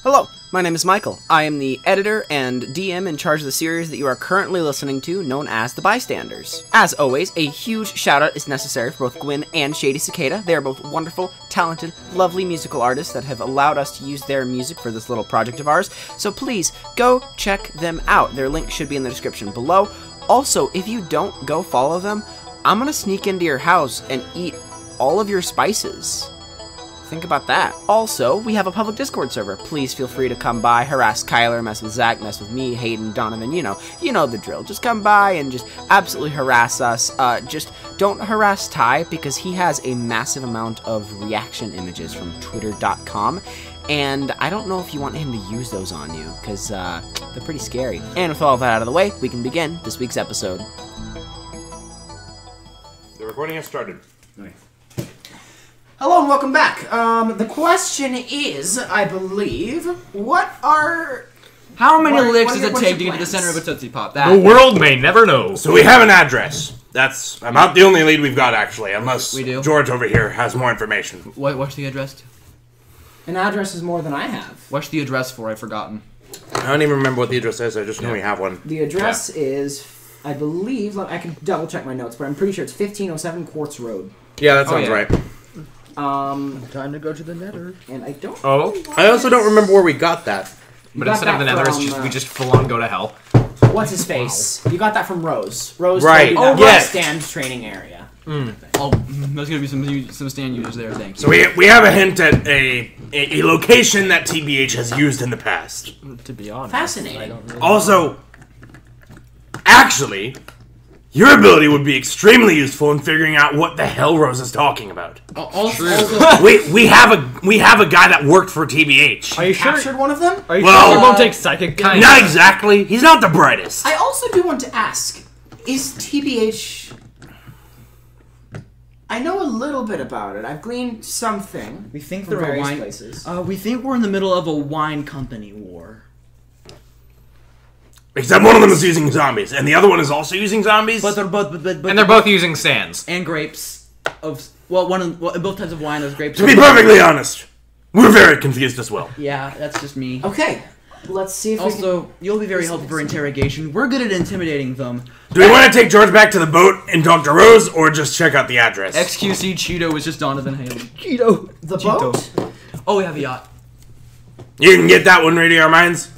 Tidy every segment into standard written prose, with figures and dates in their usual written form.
Hello, my name is Michael. I am the editor and DM in charge of the series that you are currently listening to, known as The Bystanders. As always, a huge shout out is necessary for both Gwinn and Shady Cicada. They are both wonderful, talented, lovely musical artists that have allowed us to use their music for this little project of ours, so please go check them out. Their link should be in the description below. Also, if you don't go follow them, I'm gonna sneak into your house and eat all of your spices. Think about that. Also, we have a public Discord server. Please feel free to come by, harass Kyler, mess with Zach, mess with me, Hayden, Donovan, you know the drill. Just come by and just absolutely harass us. Just don't harass Ty, because he has a massive amount of reaction images from twitter.com, and I don't know if you want him to use those on you, because they're pretty scary. And with all that out of the way, we can begin this week's episode. The recording has started. Nice. Hello and welcome back. The question is, I believe, how many licks does it take to get to the center of a Tootsie Pop? The world may never know. So we have an address. That's about the only lead we've got, actually, unless we do? George over here has more information. What's the address? An address is more than I have. What's the address for? I've forgotten. I don't even remember what the address is. I just know we have one. The address is, I believe, I can double check my notes, but I'm pretty sure it's 1507 Quartz Road. Yeah, that sounds right. Time to go to the Nether. And I don't. Oh, I also don't remember where we got that. But instead of the Nether, it's just we just full on go to hell. What's his face? Wow. You got that from Rose. Rose. Right. Told you yes. Stand training area. Oh, there's gonna be some stand users there. Thank you. So we have a hint at a location that TBH has used in the past. To be honest, fascinating. I don't really also, actually, your ability would be extremely useful in figuring out what the hell Rose is talking about. we have a guy that worked for TBH. Are you sure? Captured one of them? Are you Well, sure you won't take psychic? Not exactly. He's not the brightest. I also do want to ask: is TBH? I know a little bit about it. I've gleaned something. We think from they're various a wine. Places. We think we're in the middle of a wine company war. Except one of them is using zombies, and the other one is also using zombies. But they're both, and they're both using sands and grapes of both types of wine. Those grapes. To be perfectly honest, we're very confused as well. Yeah, that's just me. Okay, let's see if also you'll be very helpful for interrogation. We're good at intimidating them. Do we want to take George back to the boat and talk to Rose, or just check out the address? XQC Cheeto is just Donovan Haley. Cheeto. The boat. Oh, we have a yacht. You can get that one ready, our minds.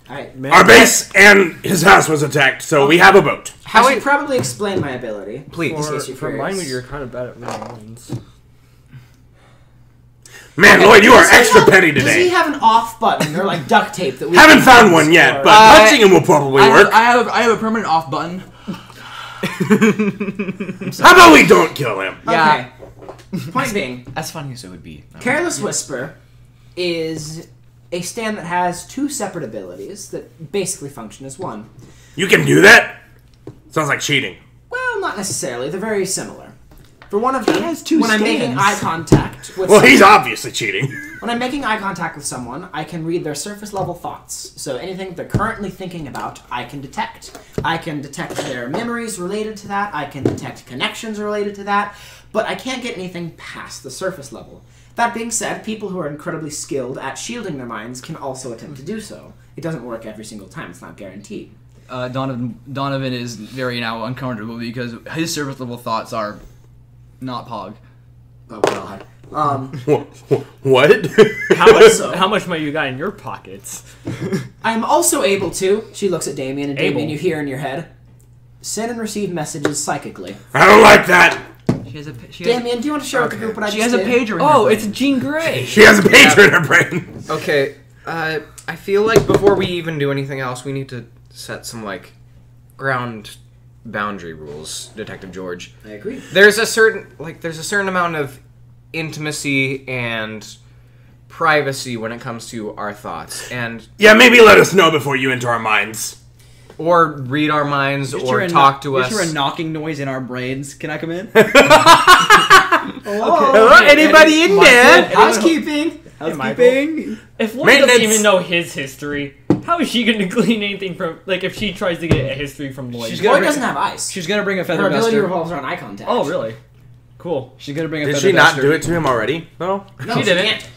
Alright, our base and his house was attacked, so we have a boat. I should probably explain my ability. Please. For language, you're kind of bad at reading lines. Man, okay, Lloyd, you are extra petty today. Does he have an off button or like duct tape that we haven't found one yet, but punching him will probably work. I have a permanent off button. How about we don't kill him? Yeah. Okay. Point being, as funny as it would be, Careless Whisper is a stand that has two separate abilities that basically function as one. You can do that? Sounds like cheating. Well, not necessarily. They're very similar. For one of them, when I'm making eye contact with someone, he's obviously cheating. When I'm making eye contact with someone, I can read their surface level thoughts. So anything they're currently thinking about, I can detect. I can detect their memories related to that. I can detect connections related to that. But I can't get anything past the surface level. That being said, people who are incredibly skilled at shielding their minds can also attempt to do so. It doesn't work every single time. It's not guaranteed. Donovan is very now uncomfortable because his surface level thoughts are not Pog. Oh god. What? How much money you got in your pockets? I'm also able to, she looks at Damien, and Damien, you hear in your head, send and receive messages psychically. I don't like that. Damien, do you want to share with the group what I just did? She has a pager in her Oh, brain. it's Jean Grey. She has a pager in her brain. Okay, I feel like before we even do anything else, we need to set some, ground boundary rules, Detective George. I agree. There's a certain amount of intimacy and privacy when it comes to our thoughts, and... Yeah, maybe let us know before you enter our minds. Or read our minds, or talk to us. You hear a knocking noise in our brains. Can I come in? Hello, anybody in there? Housekeeping. Housekeeping. If Lloyd doesn't even know his history, how is she going to glean anything from... if she tries to get a history from Lloyd? Lloyd doesn't have eyes. She's going to bring a feather Her ability duster. revolves around eye contact. Oh, really? Cool. She's going to bring a Did feather she not duster. do it to him already? No? No, she didn't. Can't.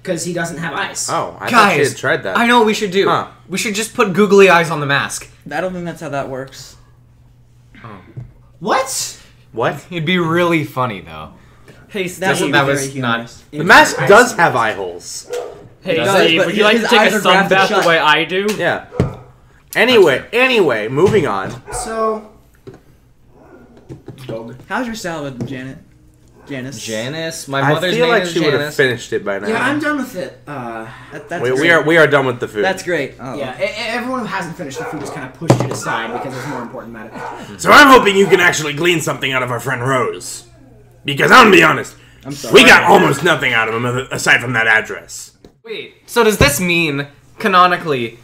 because he doesn't have eyes. Oh, I thought she had tried that. I know what we should do. Huh. We should just put googly eyes on the mask. I don't think that's how that works. What? What? It'd be really funny though. Hey, That Steve. would that be was very humorous. The mask does have eye holes. Hey, Does it? Steve, But would you like to his take eyes a are grafted sunbath shut. the way I do? Yeah. Anyway, moving on. So, How's your salad, Janet? Janice? My I mother's feel name like is she would have Janice. finished it by now. yeah, I'm done with it. That's we great. are done with the food. That's great. Oh. Yeah, everyone who hasn't finished the food just kind of pushed it aside because there's more important matters. So I'm hoping you can actually glean something out of our friend Rose. Because I'm gonna be honest, I'm sorry. we got almost nothing out of him aside from that address. Wait, so does this mean, canonically,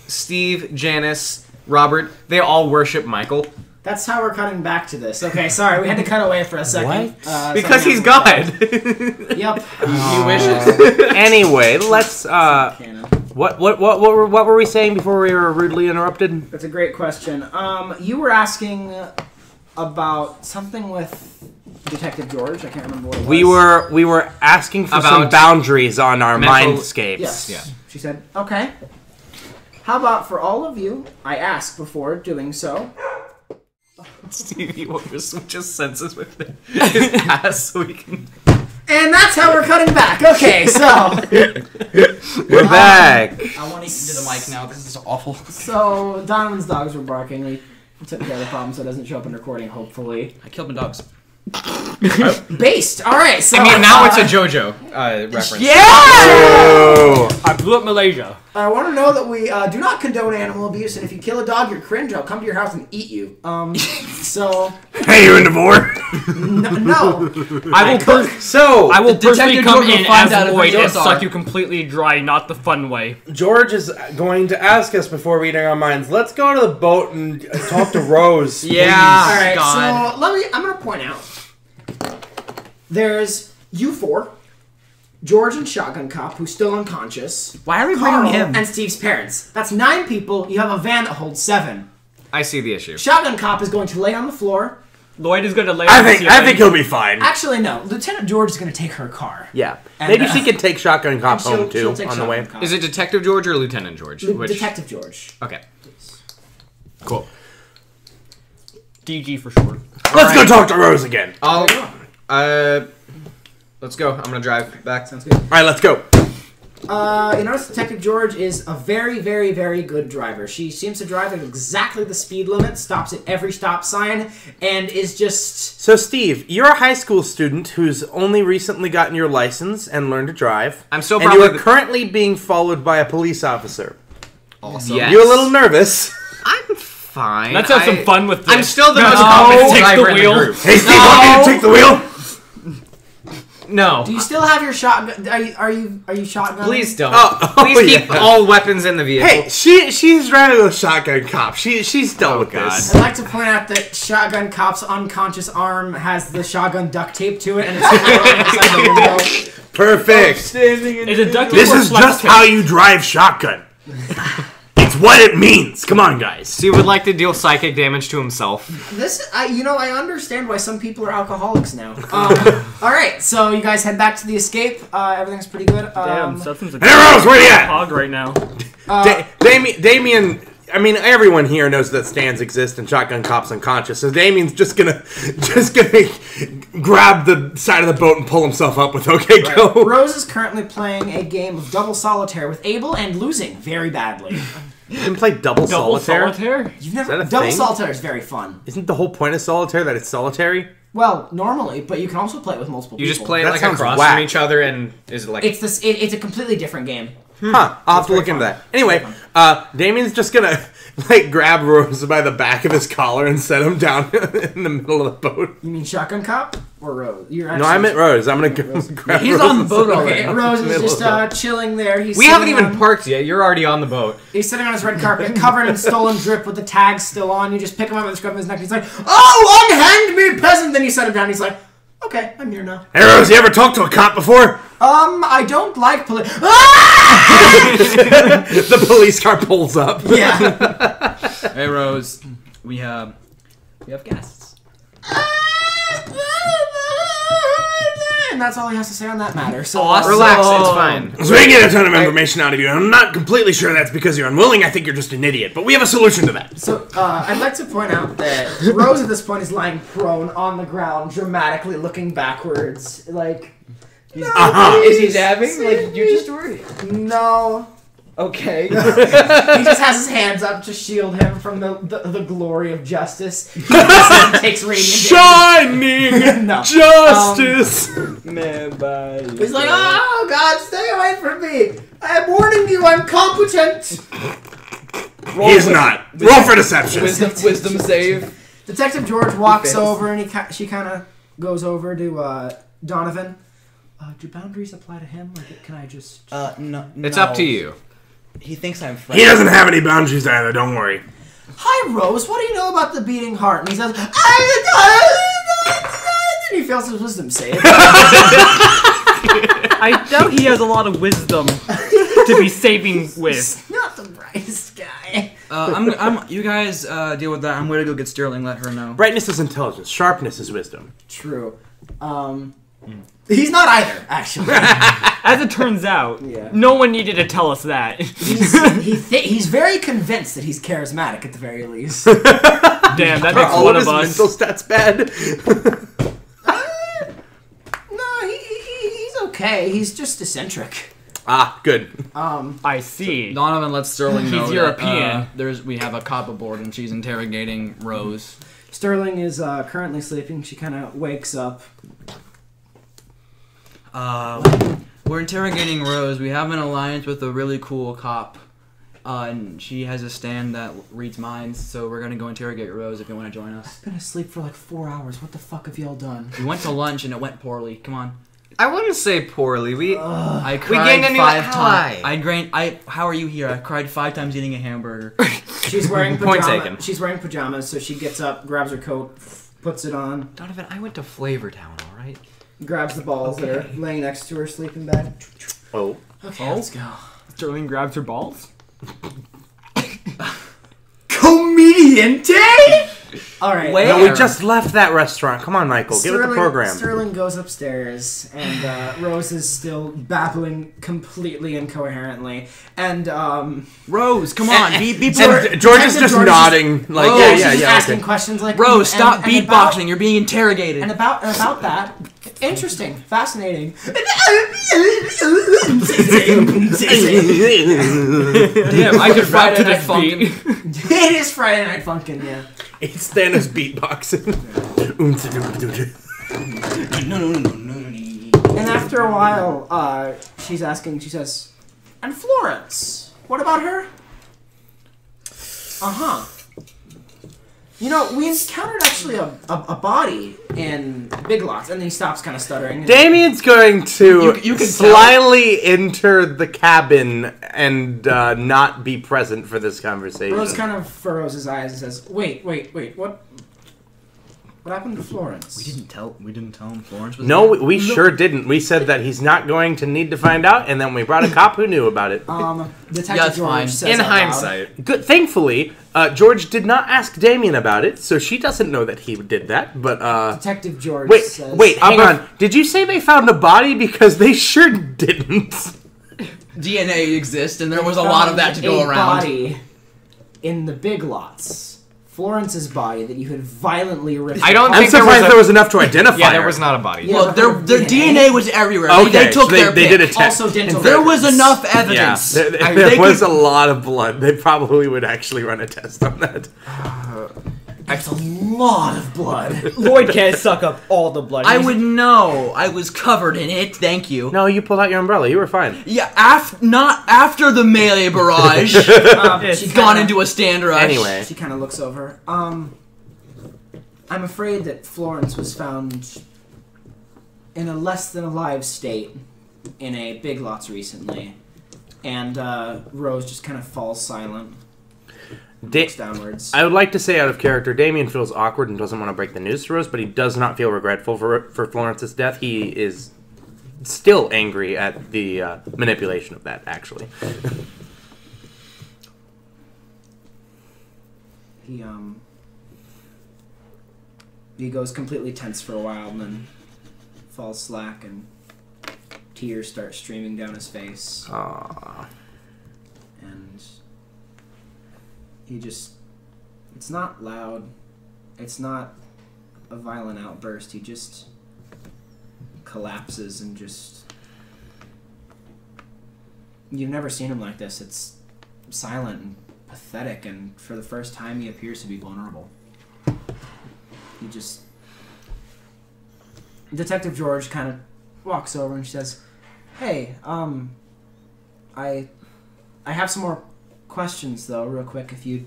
Steve, Janice, Robert, they all worship Michael? That's how we're cutting back to this. Okay, sorry, we had to cut away for a second. What? Because he's God. Yep. He wishes. Anyway, let's Canon. what were we saying before we were rudely interrupted? That's a great question. You were asking about something with Detective George. I can't remember what it was. We were asking for some About boundaries on our mental- mindscapes. Yes. Yeah. She said, okay. How about for all of you, I asked before doing so. Stevie just senses with his ass so we can... And that's how we're cutting back. Okay, so. We're back. I want to eat into the mic now. This is awful. So, Donovan's dogs were barking. We took care of the problem so it doesn't show up in recording, hopefully. I killed my dogs. Based! Alright, so. I mean, now it's a JoJo reference. Yeah! Oh. I blew up Malaysia. I want to know that we do not condone animal abuse, and if you kill a dog, you're cringe. I'll come to your house and eat you. So. Hey, you in the board? No. I will personally Detective come George will in find out as if void yours and suck are. you completely dry, not the fun way. George is going to ask us before reading our minds. Let's go to the boat and talk to Rose. Yeah. Alright, God. so I'm going to point out. There's you four, George and Shotgun Cop, who's still unconscious. Why are we Carl bringing him? and Steve's parents. That's 9 people. You have a van that holds 7. I see the issue. Shotgun Cop is going to lay on the floor. Lloyd is going to lay I on the think ceiling. he'll be fine. Actually, no. Lieutenant George is going to take her car. Yeah. And, Maybe she can take Shotgun Cop she'll- home she'll too take on the way. Shotgun Cop. Is it Detective George or Lieutenant George? Detective George. Okay. Cool. DG for short. Let's go talk to Rose again. Let's go. I'm gonna drive back. Sounds good. All right, let's go. You notice Detective George is a very, very, very good driver. She seems to drive at exactly the speed limit, stops at every stop sign, and is just... So, Steve, you're a high school student who's only recently gotten your license and learned to drive. I'm still and probably you are currently being followed by a police officer. Awesome. You're a little nervous. I'm fine. Let's have some fun with this. I'm still the No, most confident take the driver in the wheel. group. Hey, Steve, want me to take the wheel? No. Do you still have your shotgun? Are you shotgunning? Please don't. Oh, Please keep yeah. all weapons in the vehicle. Hey, she's driving with Shotgun Cop. She's dealt with God. this. I'd like to point out that Shotgun Cop's unconscious arm has the shotgun duct tape to it, and it's right outside the window. Perfect. Is it duct tape This or is flex just tape? how you drive shotgun. It's what it means. Come on, guys. Steve would like to deal psychic damage to himself. I understand why some people are alcoholics now. All right, so you guys head back to the escape. Everything's pretty good. Damn, Stephen's a Hey, Rose, where you at? hog right now. Damien, I mean, everyone here knows that stands exist and Shotgun Cop's unconscious, so Damien's just gonna grab the side of the boat and pull himself up with OK Go. Rose is currently playing a game of double solitaire with Abel and losing very badly. You can play double solitaire? You've never Is that a double thing? solitaire is very fun. Isn't the whole point of solitaire that it's solitary? Well, normally, but you can also play it with multiple You people. just play it That like sounds across whack. from each other, and is it like... It's a completely different game. Huh, I'll have to look very into fun. that. Anyway, Damien's just gonna, grab Rose by the back of his collar and set him down in the middle of the boat. You mean Shotgun Cop or Rose? No, I meant Rose. I'm gonna grab He's Rose on the and boat set him already. Okay, in Rose the is middle just of the- chilling there. We haven't even parked yet. You're already on the boat. He's sitting on his red carpet, covered in stolen drip with the tags still on. You just pick him up and scrub his neck. And he's like, "Oh, unhand me, peasant!" Then you set him down. He's like, "Okay, I'm here now." Hey, Rose, you ever talked to a cop before? I don't like police. Ah! The police car pulls up. Yeah. Hey Rose, we have guests. And that's all he has to say on that matter. So Relax, it's fine. So we get a ton of information out of you. I'm not completely sure that's because you're unwilling. I think you're just an idiot. But we have a solution to that. So, I'd like to point out that Rose at this point is lying prone on the ground, dramatically looking backwards. Like, Is he dabbing? Like, you just were? no. Okay. He just has his hands up to shield him from the glory of justice. He just takes radiant Shining No. justice. Man, bye. He's like, oh, God, stay away from me. I am warning you, I'm competent. He's not. Roll for deception. Wisdom save. Detective George walks fails. over and she kind of goes over to Donovan. Do boundaries apply to him? Or can I just... No. It's up to you. He thinks I'm friendly. He doesn't have any boundaries either. Don't worry. Hi, Rose. What do you know about the beating heart? And he says, and he fails his wisdom save. I doubt he has a lot of wisdom to be saving with. Not the brightest guy. You guys deal with that. I'm gonna go get Sterling. Let her know. Brightness is intelligence. Sharpness is wisdom. True. He's not either, actually. As it turns out, Yeah. no one needed to tell us that. He's very convinced that he's charismatic at the very least. Damn, that makes All one of of his us. mental stats bad. No, he's okay. He's just eccentric. Good. I see. Donovan lets Sterling know He's that, European. we have a cop aboard and she's interrogating Rose. Sterling is currently sleeping. She kind of wakes up. We're interrogating Rose. We have an alliance with a really cool cop, and she has a stand that reads minds. So we're gonna go interrogate Rose if you want to join us. I've been asleep for like 4 hours. What the fuck have y'all done? We went to lunch and it went poorly. Come on. I wouldn't say poorly. I cried gained a new 5 ally. times. How are you here? I cried 5 times eating a hamburger. She's wearing Point pajamas. taken. She's wearing pajamas, so she gets up, grabs her coat, puts it on, Donovan, I went to Flavortown, all right? grabs the balls that are laying next to her sleeping bag. Oh. Okay, let's go. Sterling grabs her balls. Comediante? Alright. Wait. No, we just left that restaurant. Come on, Michael. Get with the program. Sterling goes upstairs, and Rose is still babbling completely incoherently. And, Rose, come on, be And George is just nodding. Like, Rose, yeah, she's yeah, just yeah. asking Okay. questions like... Rose, stop and beatboxing. You're being interrogated. And about that, interesting, fascinating. Damn, I could Friday Friday Night Night Funkin'. It is Friday Night Funkin', yeah. It's Thanos beatboxing. And after a while, she says, and Florence, what about her? Uh-huh. You know, we encountered actually a body in Big Lots, and then he stops kind of stuttering. Damien's going to You can slyly enter the cabin and not be present for this conversation. Rose kind of furrows his eyes and says, wait, what happened to Florence? We didn't tell him Florence was No, there. we sure didn't. We said that he's not going to need to find out, and then we brought a cop who knew about it. Detective Yeah, it's George fine. says In out loud, hindsight. Good. Thankfully, George did not ask Damien about it, so she doesn't know that he did that. But Detective George says... wait, hang on. Did you say they found a body? Because they sure didn't. DNA exists, and there was a lot of that to go a around. Body in the Big Lots. Florence's body that you had violently ripped. I don't I'm think there was surprised there was enough to identify Yeah, there her. was not a body. Yeah. Look, their DNA was everywhere. Okay, they took so their they pick. did a test. Also dental There was records. enough Yeah, evidence. there was a lot of blood. They probably would actually run a test on that. That's a lot of blood. Lloyd can't suck up all the blood. I would know. I was covered in it. Thank you. No, you pulled out your umbrella. You were fine. Yeah, not after the melee barrage. She's gone into a stand rush. Anyway. She kind of looks over. I'm afraid that Florence was found in a less than alive state in a Big Lots recently, and Rose just kind of falls silent. Looks downwards. I would like to say out of character, Damien feels awkward and doesn't want to break the news to Rose, but he does not feel regretful for Florence's death. He is still angry at the manipulation of that, actually. He goes completely tense for a while, and then falls slack and tears start streaming down his face. Aww. And he just... It's not loud. It's not a violent outburst. He just collapses and just... You've never seen him like this. It's silent and pathetic, and for the first time he appears to be vulnerable. He just... Detective George kind of walks over and she says, "Hey, I have some more questions, though, real quick, if you..."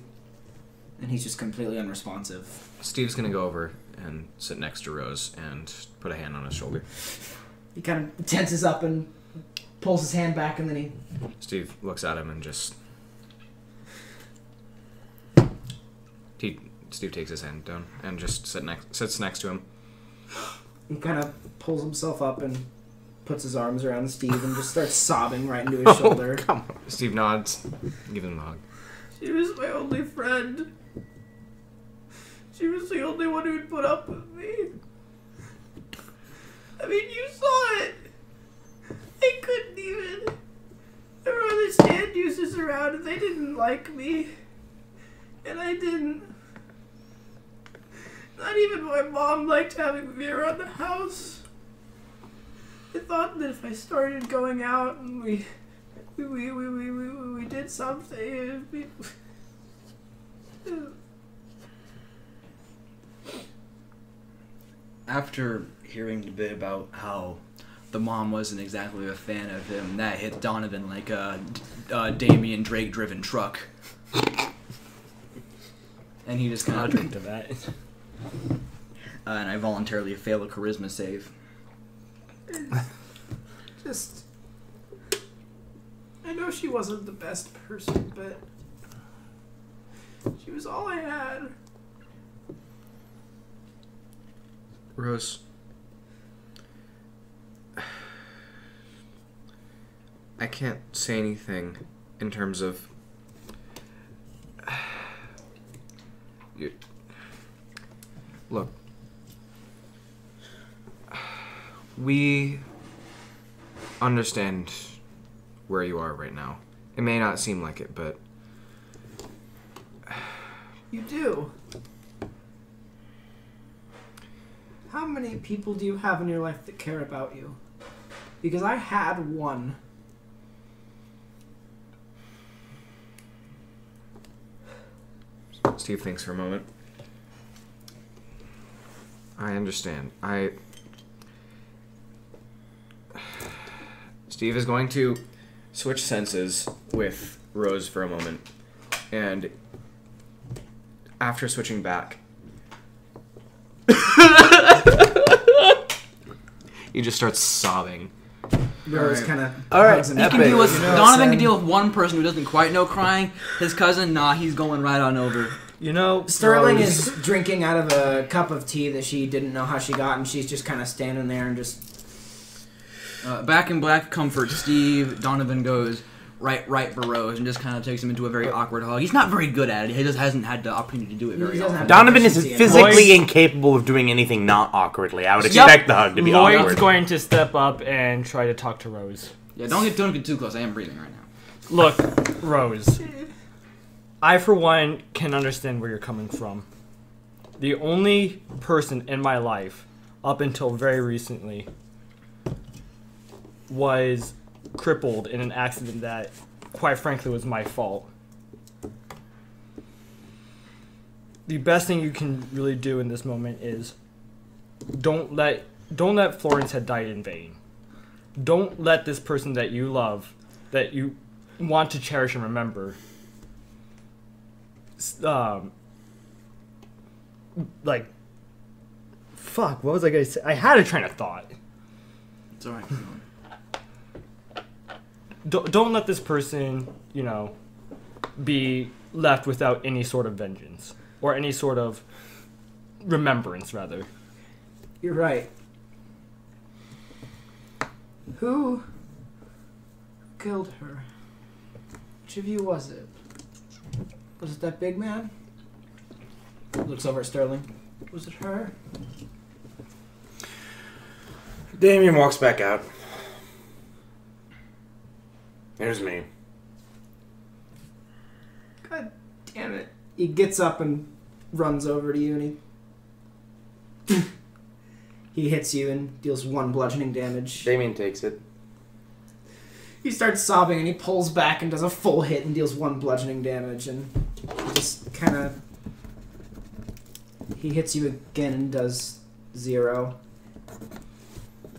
And he's just completely unresponsive. Steve's gonna go over and sit next to Rose and put a hand on his shoulder. He kind of tenses up and pulls his hand back, and then he... Steve looks at him and just... Steve takes his hand down and just sits next to him. He kind of pulls himself up and puts his arms around Steve and just starts sobbing right into his shoulder. Come on. Steve nods, giving him a hug. She was my only friend. She was the only one who'd put up with me. I mean, you saw it. I couldn't even. There were other stand users around and they didn't like me. And I didn't. Not even my mom liked having me around the house. I thought that if I started going out and we did something, it'd be... After hearing a bit about how the mom wasn't exactly a fan of him, that hit Donovan like a Damian Drake-driven truck. And he just kind of... drink to that. And I voluntarily fail a charisma save. Just... I know she wasn't the best person, but... She was all I had. Rose, I can't say anything in terms of look, we understand where you are right now. It may not seem like it, but You do. How many people do you have in your life that care about you? Because I had one. Steve thinks for a moment. I understand. Steve is going to switch senses with Rose for a moment, and after switching back, he just starts sobbing. Rose kind of... Alright, He can deal with, Donovan can deal with one person who doesn't quite know crying. His cousin, nah, he's going right on over. You know, Sterling Rose, is drinking out of a cup of tea that she didn't know how she got, and she's just kind of standing there and just... Back in black comfort, Steve, Donovan goes right for Rose and just kind of takes him into a very awkward hug. He's not very good at it. He just hasn't had the opportunity to do it very He doesn't often. have Donovan is proficiency in physically Lloyd- incapable of doing anything not awkwardly. I would Yep. expect the hug to be Lloyd's awkward. going to step up and try to talk to Rose. Yeah, don't get too close. I am breathing right now. Look, Rose, I for one can understand where you're coming from. The only person in my life, up until very recently, was crippled in an accident that, quite frankly, was my fault. The best thing you can really do in this moment is don't let Florence had died in vain. Don't let this person that you love, that you want to cherish and remember, like, fuck, what was I gonna say? I had a train of thought. It's alright. Don't let this person, you know, be left without any sort of vengeance or any sort of remembrance, rather. You're right. Who killed her? Which of you was it? Was it that big man? Looks over at Sterling. Was it her? Damien walks back out. There's me. God damn it. He gets up and runs over to you and he hits you and deals 1 bludgeoning damage. Damien takes it. He starts sobbing and he pulls back and does a full hit and deals 1 bludgeoning damage and he just kind of... He hits you again and does 0.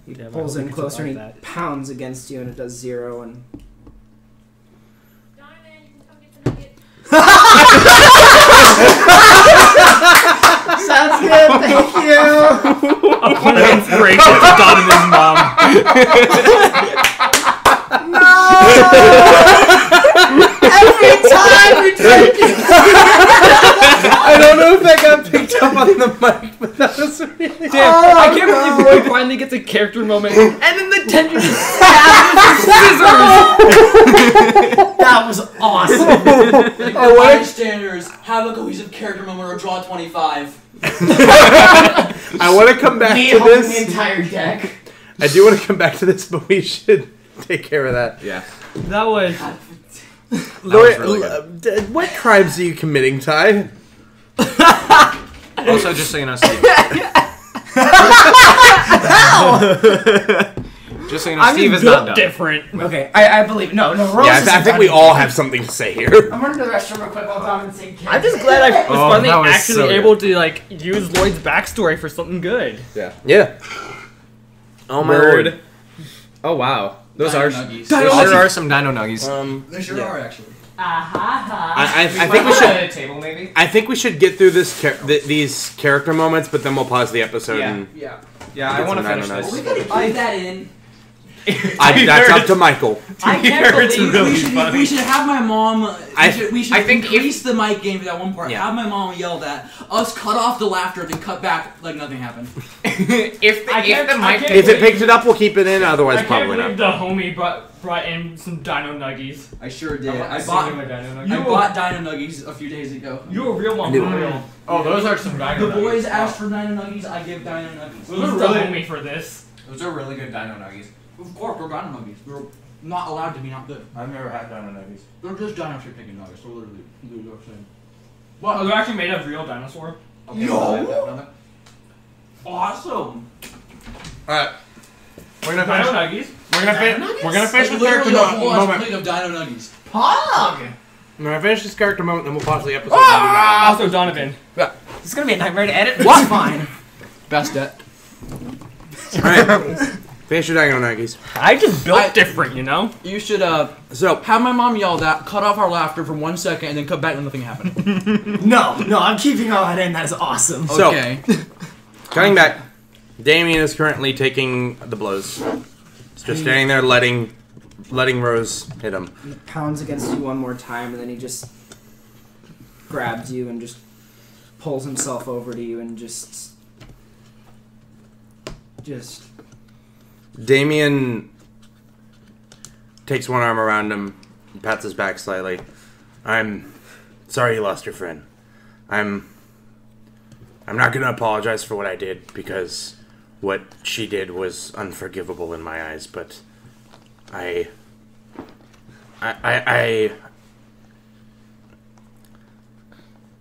He Damn, I pulls hope in he closer and he survived that. pounds against you and it does 0 and... Diamond, you can come get the nugget. Sounds good, thank you! A point of inspiration to Donovan's mom. No! Every time we take it! I don't know if that got picked up on the mic, but that was really... Damn, I can't believe Roy finally gets a character moment, and then the tension just stabs with scissors. That was awesome! The bystanders have a cohesive character moment or draw 25. I want to come back Me to holding the this. entire deck. I do want to come back to this, but we should take care of that. Yeah. That was... Lloyd, really what crimes are you committing, Ty? Also, just so you know, Steve. Just so you know, I'm Steve is built not done. different. Okay, I believe... No, Rose Yeah, isn't I think done. we all have something to say here. I'm running to the restroom real quick while Donovan's taking care I'm of just it. glad I was Oh, finally that was actually so good. able to like use Lloyd's backstory for something good. Yeah. Oh my Word. lord. Oh, wow. Those Dino are... nuggies. There Nuggies. sure are some Dino Nuggies. They sure are, actually. I think we should. At a table, maybe? I think we should get through this these character moments, but then we'll pause the episode. Yeah. And Yeah. Yeah, I Get want to some finish Dino this. We gotta keep that in. that's up to Michael. I can't It's believe really we should funny. we should have my mom. We should I think if- increase the mic gain for that one part. Yeah. Have my mom yell that. Us cut off the laughter, then cut back like nothing happened. If the mic... If it picks it up, we'll keep it in. Otherwise, I can't probably believe not. the homie brought in some Dino Nuggies. I sure did. I bought bought You- Dino Nuggies a few days ago. You a real one for real. Oh, those are some Dino The boys Nuggies. asked for Dino Nuggies. I give Dino Nuggies. He's the homie for this. Those are really good Dino Nuggies. Of course, they're Dino Nuggies. They're not allowed to be not good. I've never had Dino Nuggies. They're just dino shaped chicken nuggets. They're literally the same. Oh, they're actually made of real dinosaur. Okay, Yo! well, I've done that. Awesome. Alright. We're gonna Dino finish. Nuggies. We're gonna finish Like, the character literally a whole ass moment. plate of Dino Nuggies. Okay. When I finish this character moment, then we'll pause the episode. Also Donovan. This is gonna be a nightmare to edit. What? Fine. Best bet. Alright. Finish your Dino Nuggies. I just built different, you know? You should So, have my mom yell that, cut off our laughter for 1 second, and then cut back when nothing happened. No, I'm keeping all that in. That is awesome. So- Okay. cutting back, Damien is currently taking the blows. He's just standing there letting Rose hit him. He pounds against you one more time, and then he just grabs you and just pulls himself over to you and just Damien takes one arm around him, and pats his back slightly. I'm sorry you lost your friend. I'm not gonna apologize for what I did because what she did was unforgivable in my eyes, but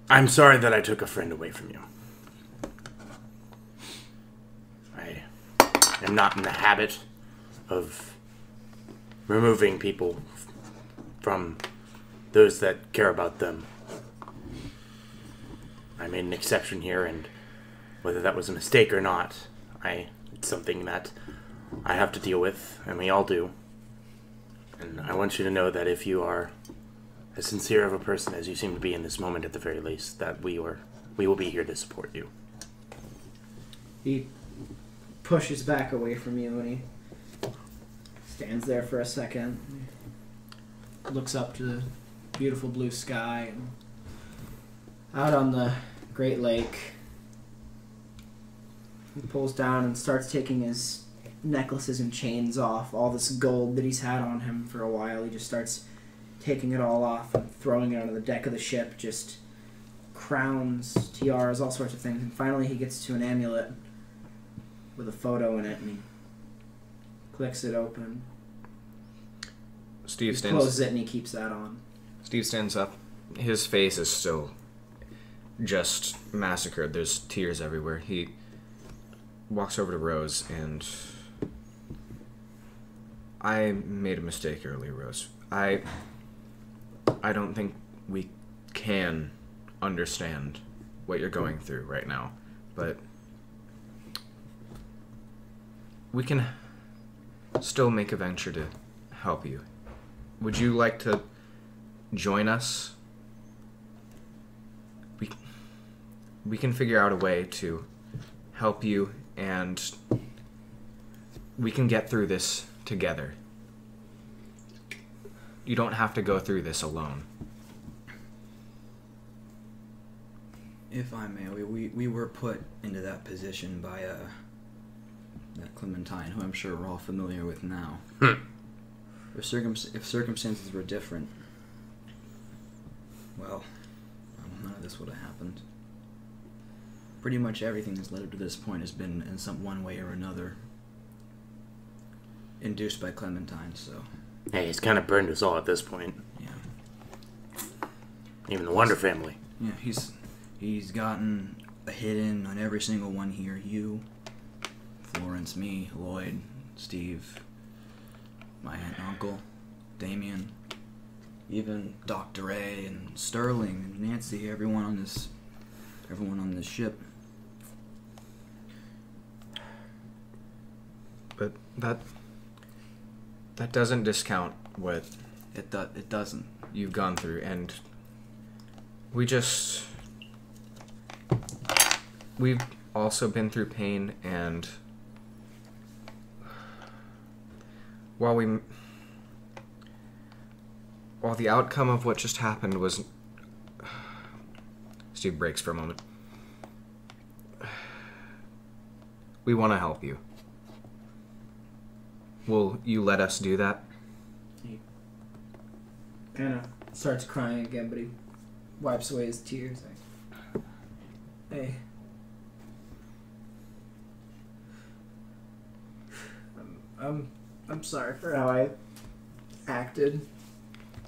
I'm sorry that I took a friend away from you. I am not in the habit of removing people from those that care about them. I made an exception here, and whether that was a mistake or not, it's something that I have to deal with, and we all do. And I want you to know that if you are as sincere of a person as you seem to be in this moment, at the very least, that we will be here to support you. he pushes back away from you and he stands there for a second, looks up to the beautiful blue sky and out on the Great Lake. He pulls down and starts taking his necklaces and chains off, all this gold that he's had on him for a while. He just starts taking it all off and throwing it onto the deck of the ship, just crowns, tiaras, all sorts of things. And finally he gets to an amulet with a photo in it, and he clicks it open. Steve He closes stands. it and he keeps that on. Steve stands up. His face is still just massacred. There's tears everywhere. He walks over to Rose and I made a mistake earlier, Rose. I don't think we can understand what you're going through right now, but we can still make a venture to help you. Would you like to join us? We can figure out a way to help you, and we can get through this together. You don't have to go through this alone. If I may, we were put into that position by that Clementine, who I'm sure we're all familiar with now. If circumstances were different, well, none of this would have happened. Pretty much everything that's led up to this point has been, in some one way or another, induced by Clementine. So, Hey, he's kind of burned us all at this point. yeah, Even the Wonder family. yeah, he's gotten a hit in on every single one here. You, Florence, me, Lloyd, Steve, my aunt and uncle, Damien, even Dr. A and Sterling and Nancy, everyone on this ship. But that doesn't discount what It doesn't. you've gone through, and we've also been through pain, and while the outcome of what just happened was... Steve breaks for a moment. We want to help you. Will you let us do that? He kind of starts crying again, but he wipes away his tears. Like, hey. I'm sorry for how I acted.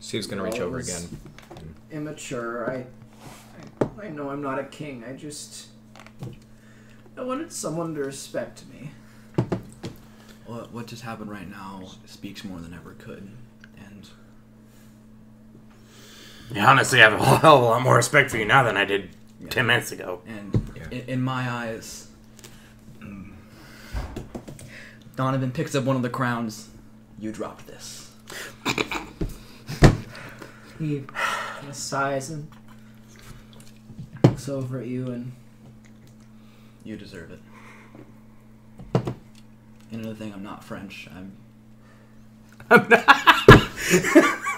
Steve's gonna reach Well, it over was again. Immature. I know I'm not a king. I wanted someone to respect me. What just happened right now speaks more than ever could, and Yeah, honestly, I have a hell of a lot more respect for you now than I did 10 minutes ago. in my eyes, Donovan picks up one of the crowns. You dropped this. He kind of sighs and looks over at you and... You deserve it. Another thing, I'm not French. Oh,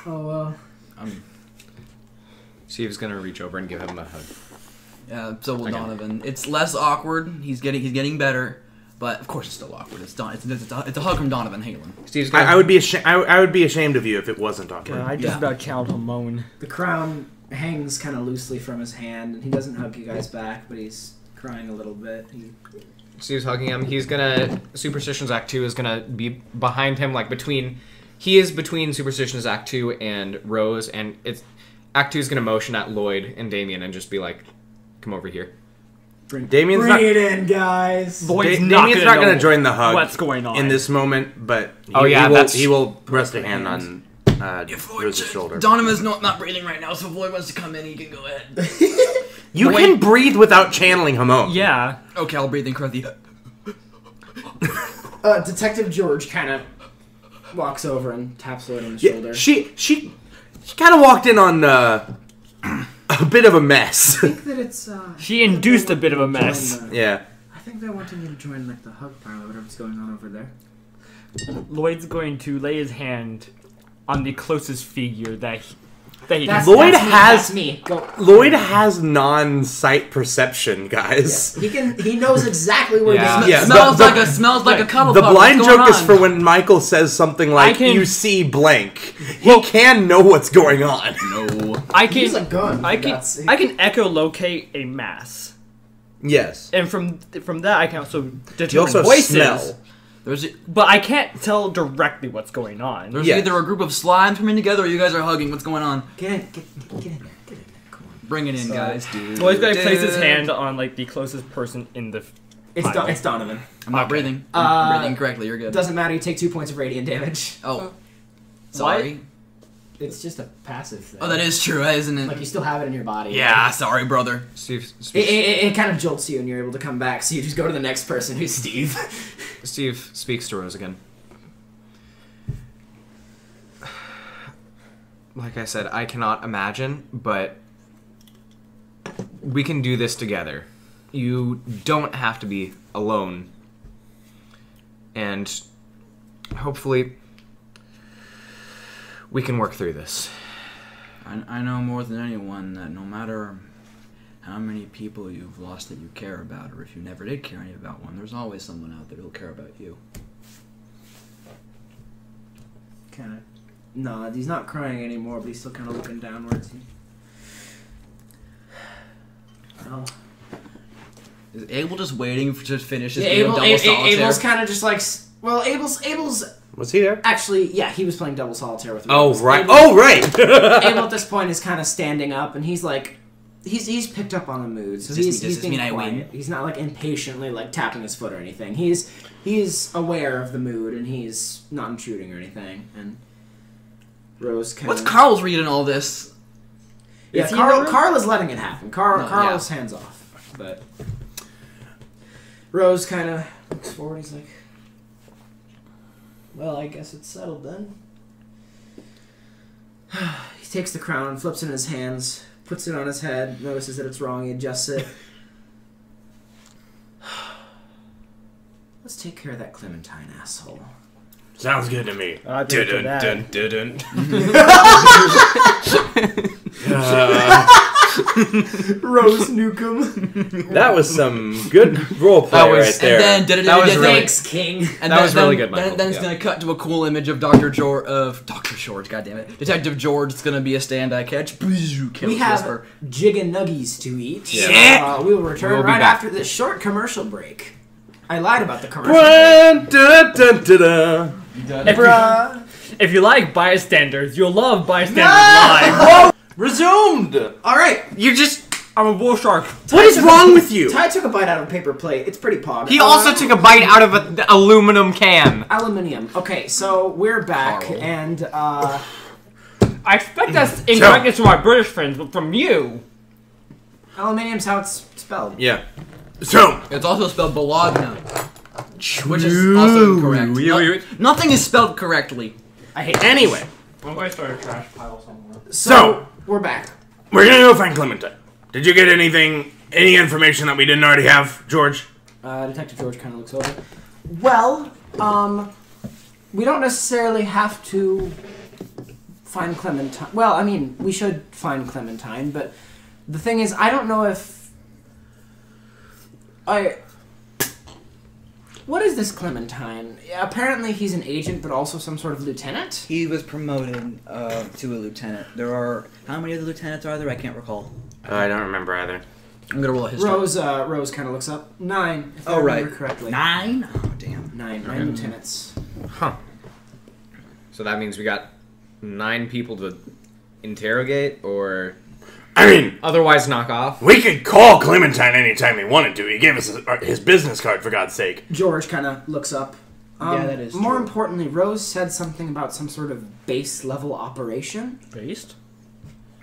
well. Steve's gonna reach over and give him a hug. Yeah, so will Okay. Donovan. It's less awkward. He's getting better, but of course it's still awkward. It's a hug from Donovan Halen. Steve's gonna... I would be ashamed of you if it wasn't awkward. I just Yeah. about channeled a moan. The crown hangs kind of loosely from his hand, and he doesn't hug you guys back, but he's crying a little bit. Steve's hugging him. He's gonna... Superstitions Act 2 is gonna be behind him, like between... He is between Superstitions Act 2 and Rose, and it's... Act 2 is gonna motion at Lloyd and Damien and just be like, come over here. Damien's Bring it in, guys! Lloyd's Damien's not know going to join the hug what's going on in this moment, but that's- he will rest a hand on Rose's shoulder. Donovan's not breathing right now, so if Lloyd wants to come in, he can go ahead. You can breathe without channeling Hamon. Yeah. Okay, I'll breathe in correctly. Detective George kind of walks over and taps Lloyd on the shoulder. She kind of walked in on a bit of a mess. I think that it's, She induced a bit of a mess. Yeah. I think they're wanting you to join, like, the hug parlor, whatever's going on over there. Lloyd's going to lay his hand on the closest figure that he That's, can. Lloyd that's me. Go. Lloyd has non-sight perception, guys. He knows exactly where Yeah. this Yeah. Smells like a cuddle The pup. blind What's going joke is on? for when Michael says something like, can- you see blank. He can know what's going on. No. I He's a can. gun. I can echolocate a mass, Yes. and from that I can also You determine also voices. smell. But I can't tell directly what's going on. There's Yes. either a group of slimes swimming together or you guys are hugging. What's going on? Get in there. Come on. Bring it in, guys, dude. Lloyd's gonna place his hand on like the closest person in the. It's Donovan. I'm not breathing. I'm breathing correctly. You're good. Doesn't matter. You take 2 points of radiant damage. Oh. Sorry. It's just a passive thing. Oh, that is true, isn't it? Like you still have it in your body. Yeah, sorry, brother. Steve It kind of jolts you, and you're able to come back. So you just go to the next person, who's Steve. Steve speaks to Rose again. Like I said, I cannot imagine, but we can do this together. You don't have to be alone. And hopefully we can work through this. I know more than anyone that no matter how many people you've lost that you care about, or if you never did care any about one, there's always someone out there who'll care about you. Kind of nod. He's not crying anymore, but he's still kind of looking downwards. Oh. Is Abel just waiting to finish his Yeah, game of double solitaire? Abel's kind of just like. Well, Abel's Was he there? actually, yeah, he was playing double solitaire with. Oh Rose. right. Abel, Oh right. Abel at this point is kind of standing up, and he's like, he's picked up on the mood, so he's being mean I quiet. win? He's not like impatiently like tapping his foot or anything. He's aware of the mood, and he's not intruding or anything. And Rose kind What's of. Carl's reading all this? Yeah, Is he in the room? Carl is letting it happen. Carl's yeah. hands off, but Rose kind of looks forward. He's like, "Well, I guess it's settled then." He takes the crown, flips it in his hands, puts it on his head, notices that it's wrong, he adjusts it. Let's take care of that Clementine asshole. Sounds good to me. I think for that. Rose Newcomb. That was some good role play That was- right there. And then That was really- Thanks, King. And That was really good, Michael. Then it's Yeah. gonna cut to a cool image of Dr. George, God damn it, Detective George. It's gonna be a stand-eye catch. We have jig and nuggies to eat. Yeah. So, we will return We'll be right back. after this short commercial break. I lied about the commercial break. Dun, dun, dun, dun, dun. If you like Bystanders, you'll love Bystanders Live. Resumed. All right. You just... I'm a bull shark. What is wrong with you? Ty took a bite out of a paper plate. It's pretty pog. He also took a bite out of an aluminum can. Aluminium. Okay, so we're back, Carl. and I expect that's incorrectness from my British friends, but from you. aluminium's how it's spelled. Yeah. So It's also spelled Bologna, which is also incorrect. Nothing is spelled correctly. I hate. anyway, I'm going to start a trash pile somewhere. So- we're back. we're gonna go find Clementine. Did you get any information that we didn't already have, George? Detective George kind of looks over. Well, we don't necessarily have to find Clementine. Well, I mean, we should find Clementine, but the thing is, I don't know if What is this Clementine? Apparently he's an agent, but also some sort of lieutenant? He was promoted to a lieutenant. There are... How many other lieutenants are there? I can't recall. I don't remember either. I'm gonna roll a history. Rose kind of looks up. 9, if I remember correctly. 9? Oh, damn. 9 lieutenants. Huh. So that means we got 9 people to interrogate, or I mean, otherwise knock off? we could call Clementine anytime we wanted to. He gave us his business card, for God's sake. George kind of looks up. Yeah, that is More true. importantly, Rose said something about some sort of base level operation Based?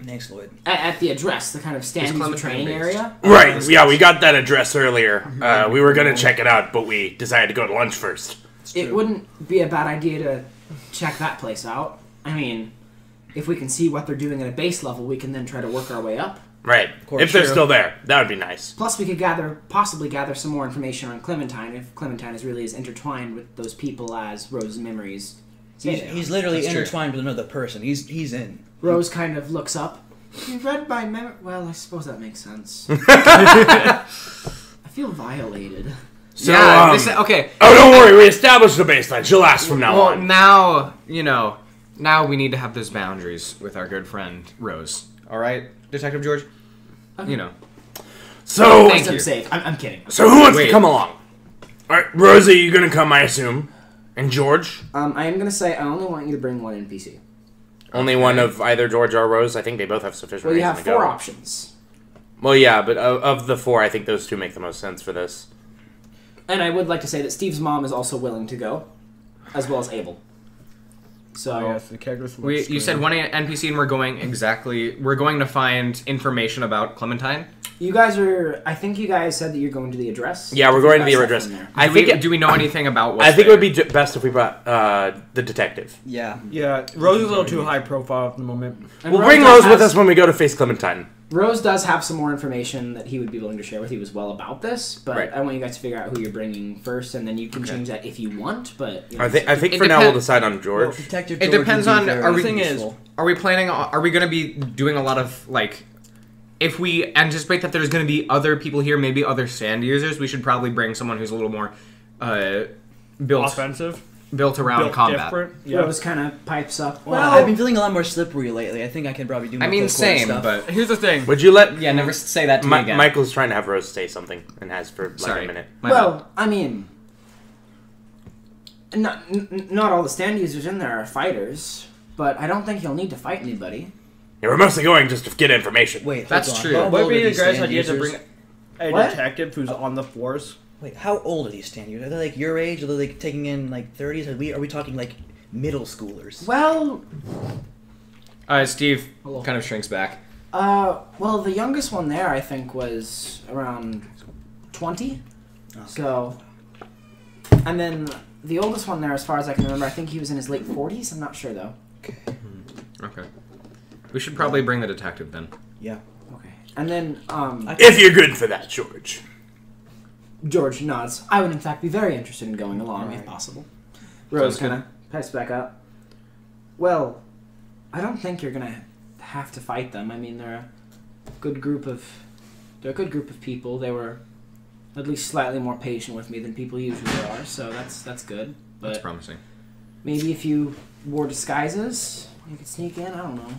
Thanks, Lloyd. at the address, the kind of stand user Clementine training based? area. Right, yeah, we got that address earlier. We were gonna check it out, but we decided to go to lunch first. It wouldn't be a bad idea to check that place out. I mean, if we can see what they're doing at a base level, we can then try to work our way up. Right, course, if they're true. still there, that would be nice. Plus, we could possibly gather some more information on Clementine if Clementine is really as intertwined with those people as Rose's memories say they are. He's literally That's true. intertwined with another person. He's in. Rose kind of looks up. You read my memory? Well, I suppose that makes sense. I feel violated. So, yeah, okay. oh, don't worry, we established the baseline. She'll ask from now Well, on. now, now we need to have those boundaries with our good friend Rose. All right, Detective George? Okay. You know. So, Thank I'm you. safe. I'm kidding. so who wants to Wait. come along? All right, Rosie, you gonna come? I assume. And George? I am gonna say I only want you to bring one NPC. Only one of either George or Rose. I think they both have sufficient Well, you reason have to 4 go. options. Well, yeah, but of the 4, I think those 2 make the most sense for this. And I would like to say that Steve's mom is also willing to go, as well as Abel. So Oh, yes, the characters. You said one NPC, and we're going to find information about Clementine. you guys are. I think you guys said that you're going to the address. Yeah, we're going to the Stuff address. in there. Do we know anything about what's I think there? it would be best if we brought the detective. Yeah. Yeah, Rose is a little too high profile at the moment. And We'll bring does Rose with have- us when we go to face Clementine. Rose does have some more information that he would be willing to share with you as well about this, but Right. I want you guys to figure out who you're bringing first, and then you can change that if you want. But you know, I think It for now we'll depends- decide on George. Detective It George depends would be on- very are we- thing is- useful. Are we planning? Are we going to be doing a lot of like? If we anticipate that there's going to be other people here, maybe other stand users, we should probably bring someone who's a little more built Offensive, around built combat. different. Yeah. Rose kind of pipes up. Well, Well, I've been feeling a lot more slippery lately. I think I can probably do. I more mean, close quarter same, stuff. but Here's the thing. Would you let? yeah, never say that to me again. Michael's trying to have Rose say something and has for like Sorry. a minute. My bad. well, I mean, not all the stand users in there are fighters, but I don't think you'll need to fight anybody. Yeah, we're mostly going just to get information. Wait, That's hold on. true. How It might old be are a these great stand idea to users? bring a What? detective who's on the force. Wait, how old are these stand users? Are they like your age? Are they like taking in like 30s? Are we talking like middle schoolers? Well, Steve Hello. kind of shrinks back. well, the youngest one there I think was around 20. So, and then the oldest one there, as far as I can remember, I think he was in his late 40s. I'm not sure though. Okay. We should probably bring the detective then. Yeah. Okay. And then If you're good for that, George. George nods. I would in fact be very interested in going along if Alright. possible. Rose Sounds good. kind of pipes back up. Well, I don't think you're gonna have to fight them. I mean, they're a good group of people. They were at least slightly more patient with me than people usually are, so that's good. That's But promising. maybe if you wore disguises, you could sneak in. I don't know.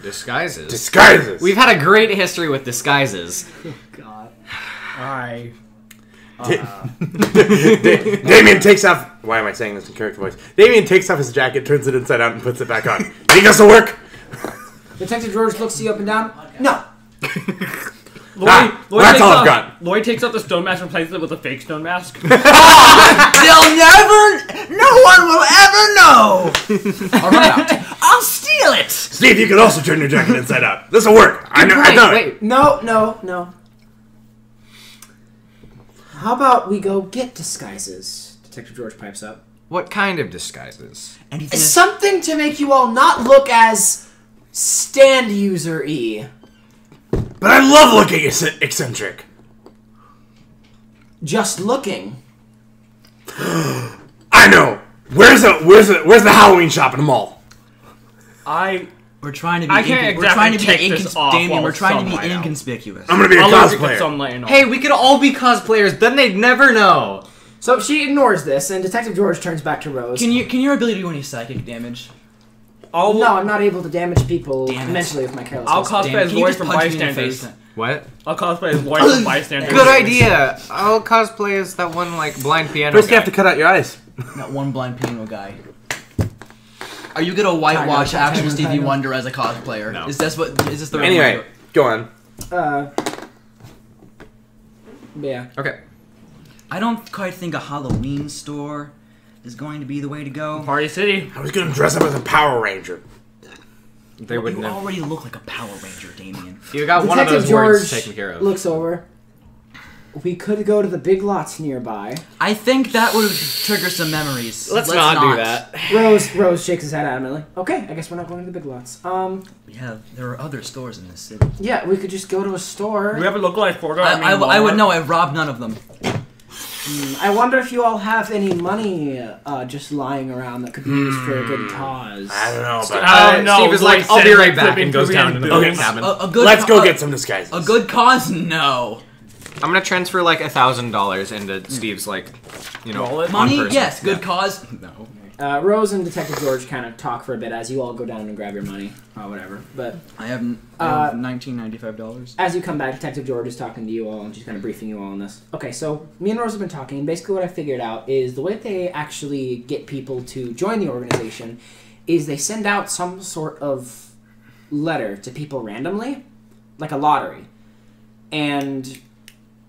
Disguises. Disguises. We've had a great history with disguises. God. Damien takes off. Why am I saying this in character voice? Damien takes off his jacket, turns it inside out, and puts it back on. Think this will work? Detective George looks you up and down. No. That's all I've got. Lloyd takes out the stone mask and replaces it with a fake stone mask. They'll never. No one will ever know. I'll run out. I'll steal it. Steve, you can also turn your jacket inside out. This will work. I know. I know. Wait, No. How about we go get disguises? Detective George pipes up. what kind of disguises? Anything. Something to make you all not look as stand user-y. But I love looking eccentric. Just looking. I know. Where's the Halloween shop in the mall? We're trying to be. I can't we're trying to exactly be take this off Damien, while we're trying to be sunlight out. inconspicuous. I'm gonna be a I'll look at cosplayer. sunlight and all. Hey, we could all be cosplayers. Then they'd never know. So she ignores this, and Detective George turns back to Rose. Can your ability do any psychic damage? No, I'm not able to damage people Damn it. mentally with my carelessness. I'll cosplay Damn, as can you Lloyd just from punch me in the Bystanders. face? What? I'll cosplay as Lloyd from Bystanders. Good idea. I'll cosplay as that one like blind piano First, you guy. have to cut out your eyes. That one blind piano guy. Are you gonna whitewash actual Stevie Wonder as a cosplayer? No. Is this the right way to Anyway, do it? go on. Yeah. Okay. I don't quite think a Halloween store is going to be the way to go. Party City. I was gonna dress up as a Power Ranger. They would You never. already look like a Power Ranger, Damien. You got one of Detective those George words taken care of. looks over. We could go to the big lots nearby. I think that would trigger some memories. Let's not do that. Rose shakes his head adamantly. Okay, I guess we're not going to the big lots. Yeah, there are other stores in this city. Yeah, we could just go to a store. We have a localized photo. I would know. I've robbed none of them. I wonder if you all have any money just lying around that could be used for a good cause. I don't know, but Steve is like, I'll be right back, and goes down to the Okay. cabin. A good let's go get some disguises. a good cause. No I'm gonna transfer like $1,000 into Steve's like, Wallet? money. on-person. Yes, good cause. No. Rose and Detective George kind of talk for a bit as you all go down and grab your money or whatever. But I have $1995. as you come back, Detective George is talking to you all and she's kind of briefing you all on this. Okay, so me and Rose have been talking, and basically what I figured out is the way that they actually get people to join the organization is they send out some sort of letter to people randomly, like a lottery. And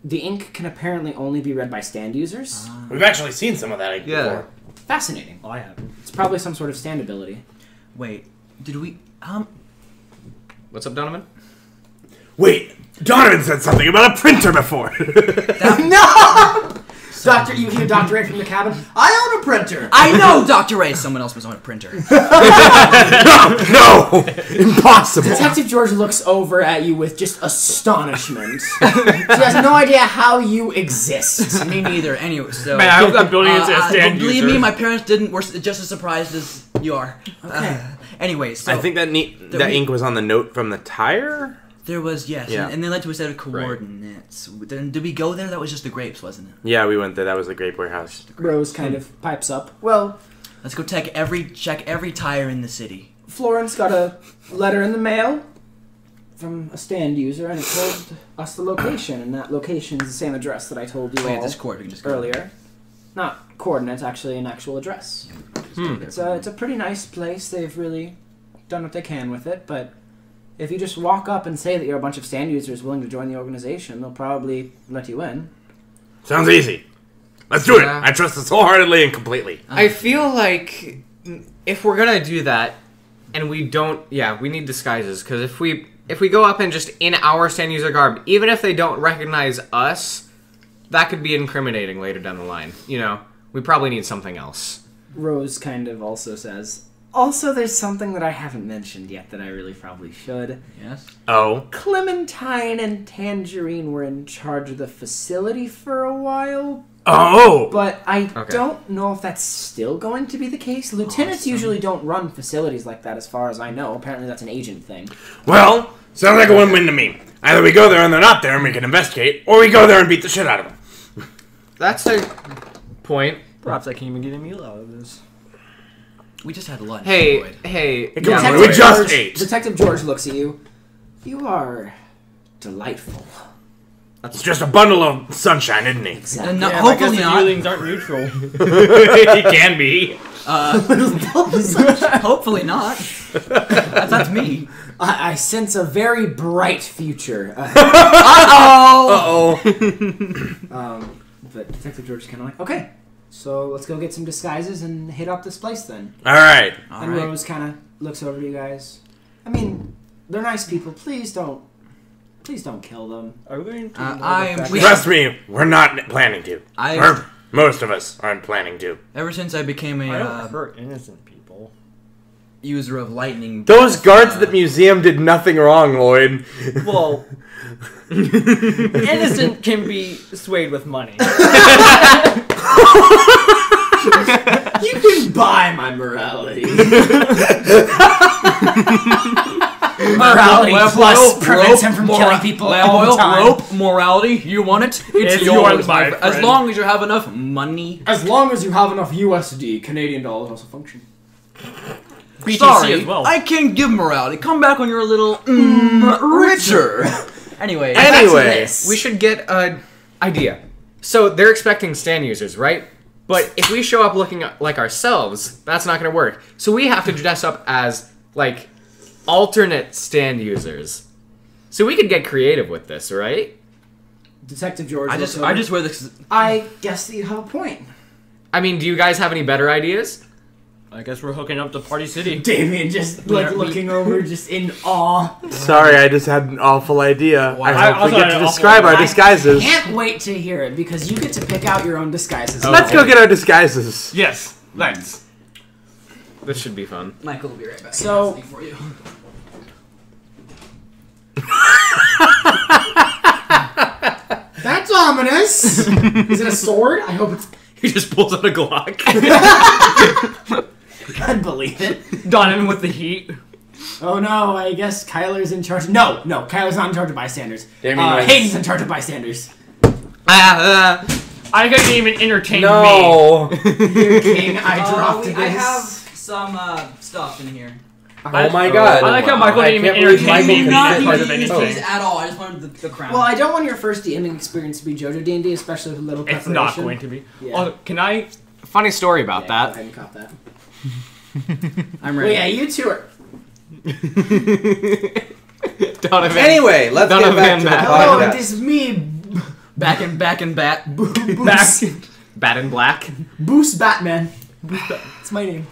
the ink can apparently only be read by stand users. We've actually seen some of that before. Fascinating. I haven't. It's probably some sort of stand ability. Wait, did we... What's up, Donovan? Wait, Donovan said something about a printer before. No! Doctor, you hear Dr. Ray from the cabin? I own a printer! I know, Dr. Ray! Someone else must own a printer. No! Impossible! Detective George looks over at you with just astonishment. She has no idea how you exist. Me neither. Anyway, so... Man, I hope that building is a stand believe user. me, my parents were just as surprised as you are. Okay. Anyways, so... I think that ink was on the note from the tire? There was, yes, Yeah. and they led to a set of coordinates. Then, did we go there? That was just the grapes, wasn't it? Yeah, we went there. That was the grape warehouse. Rose kind of pipes up. Well, Let's go check every tire in the city. Florence got a letter in the mail from a stand user, and it told us the location, and that location is the same address that I told you Yeah, all Discord, we can just go earlier. Not coordinates, actually an actual address. It's a pretty nice place. They've really done what they can with it, but if you just walk up and say that you're a bunch of stand users willing to join the organization, they'll probably let you in. Sounds easy. Let's do it. Yeah. I trust us wholeheartedly and completely. I feel like if we're gonna do that, and we don't, we need disguises, because if we go up and just in our stand user garb, even if they don't recognize us, that could be incriminating later down the line. You know, we probably need something else. Rose kind of also says, also there's something that I haven't mentioned yet that I really probably should. Yes? Oh. Clementine and Tangerine were in charge of the facility for a while, Oh! but I Okay. don't know if that's still going to be the case. Lieutenants usually don't run facilities like that as far as I know. Apparently that's an agent thing. Well, sounds like a win-win to me. Either we go there and they're not there and we can investigate, or we go there and beat the shit out of them. That's a point. Perhaps I can even get a meal out of this. We just had lunch. Hey, Lloyd. hey. Come on, yeah, we wait. just ate. Detective George looks at you. You are delightful. It's just a bundle of sunshine, isn't he? Exactly. And no, Yeah, I guess hopefully the not. feelings aren't neutral. He can be. Hopefully not. That's me. I sense a very bright future. Uh-oh! Uh-oh. But Detective George is kind of like, okay, so let's go get some disguises and hit up this place then. All right. And Rose kind of looks over to you guys. I mean, they're nice people. Please don't kill them. Are we going to? I am- Trust me, we're not planning to. I- Or most of us aren't planning to. Ever since I became I a don't hurt innocent people. user of lightning... Those guards at the museum did nothing wrong, Lloyd. Well, innocent can be swayed with money. You can buy my morality. Morality plus prevents him from killing people all the time. Rope, morality, you want it? It's It's yours, yours, my my As friend. long as you have enough money. As long as you have enough USD, Canadian dollars also function. BTC Sorry, as well. I can't give morality. Come back when you're a little richer. Anyway, Anyway, We should get an idea. So they're expecting stand users, right? But if we show up looking like ourselves, that's not going to work. So we have to dress up as, like, alternate stand users. So we could get creative with this, right? Detective George. I just wear this. I guess that you have a point. I mean, do you guys have any better ideas? I guess we're hooking up to Party City. Damien just looking over, just in awe. sorry, I just had an awful idea. Wow. I I hope we also get had to an awful describe our I disguises. can't wait to hear it because you get to pick out your own disguises. Let's go get our disguises. Yes, let's. This should be fun. Michael will be right back. So- for you. That's ominous. Is it a sword? I hope it's. He just pulls out a Glock. I'd believe it. Donovan with the heat. Oh no, I guess Kyler's in charge. No, Kyler's not in charge of bystanders. Damien was- Hayden's in charge of bystanders. I couldn't even entertain me. No. Dear King, I dropped this. I have some stuff in here. Oh my god. I like how Michael I didn't even can't believe entertain me Michael being can a fit part of these. anything. At all. I just wanted the crown. Well, I don't want your first DMing experience to be JoJo D&D, especially with little It's preparation. not going to be. Yeah. Oh, can I? Funny story about Go that. ahead and cop that. I'm Well, ready. yeah, you two are. Donovan. Anyway, let's get back to the Hello, it podcast. is me, Back and bat. Back. Bat in Black. Boost Batman. It's my name.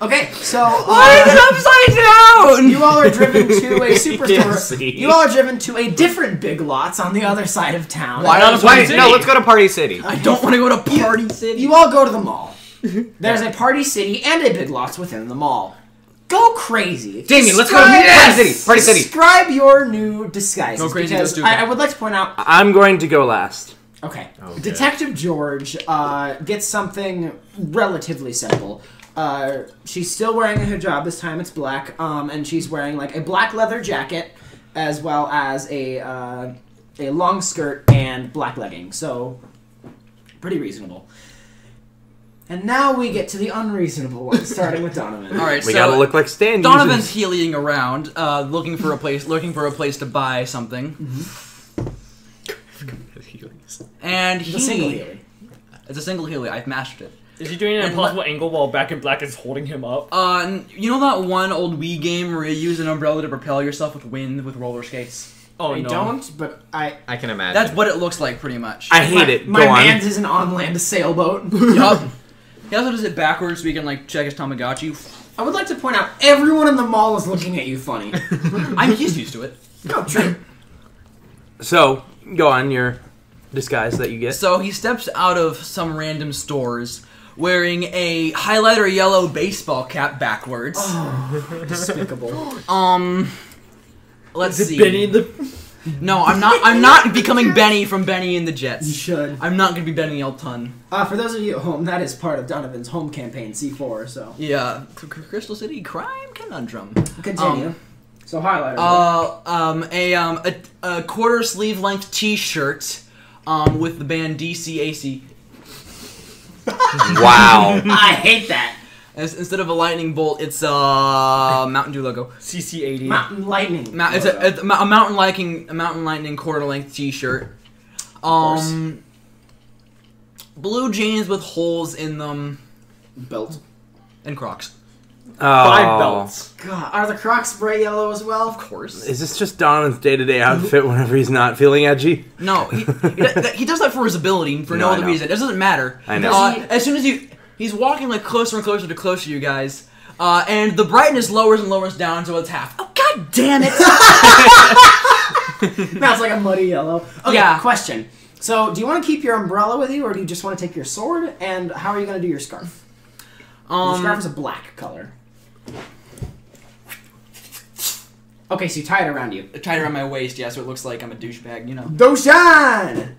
Okay, so upside down? you all are driven to a superstore. see. You all are driven to a different Big Lots on the other side of town. Why not? Wait, no, let's go to Party City. I don't want to go to Party City. You all go to the mall. There's a Party City and a Big Lots within the mall. Go crazy. Damien, let's go to Describe- Party City. Party City. Describe your new disguises. Go crazy, because go stupid. I would like to point out. I'm going to go last. Okay. Detective George gets something relatively simple. She's still wearing a hijab. This time it's black. And she's wearing like a black leather jacket, as well as a long skirt and black leggings. So pretty reasonable. And now we get to the unreasonable one, starting with Donovan. All right, We so gotta look like Stan. Donovan's healing around, looking for a place to buy something. And It's a single he, healing. it's a single healing. I've mastered it. Is he doing an And impossible angle while Back in Black is holding him up? You know that one old Wii game where you use an umbrella to propel yourself with wind with roller skates? Oh I no. don't, but I can imagine. That's what it looks like, pretty much. I hate it. My Go on. man's is an on-land sailboat. Yup. He also does it backwards so he can like check his Tamagotchi. I would like to point out, everyone in the mall is looking at you funny. He's used to it. No, true. So, go on your disguise that you get. So he steps out of some random stores wearing a highlighter yellow baseball cap backwards. Despicable. Let's Is see. it Benny the? No, I'm not. I'm not becoming Benny from Benny and the You Jets. should. I'm not gonna be Benny Elton. For those of you at home, that is part of Donovan's home campaign, C4, so. Yeah, Crystal City Crime Conundrum. Continue. So highlighter. A quarter sleeve length T-shirt, with the band DCAC. Wow. I hate that. Instead of a lightning bolt, it's a Mountain Dew logo. CC80. Mountain lightning. It's a mountain lightning quarter length T-shirt. Blue jeans with holes in them Belt. and Crocs. 5 belts. God, are the Crocs bright yellow as well? Of course. Is this just Donovan's day-to-day outfit whenever he's not feeling edgy? No, he does that for his ability, for no I other know. reason. It doesn't matter. I know. As soon as he's walking like closer and closer to you guys, and the brightness lowers and lowers down until it's half. Oh god damn it! Now it's like a muddy yellow. Okay, Yeah. question. So, do you want to keep your umbrella with you, or do you just want to take your sword? And how are you going to do your scarf? Your scarf is a black color. Okay, so you tie it around you. Tied around my waist, yeah, so it looks like I'm a douchebag, you know. Doshan!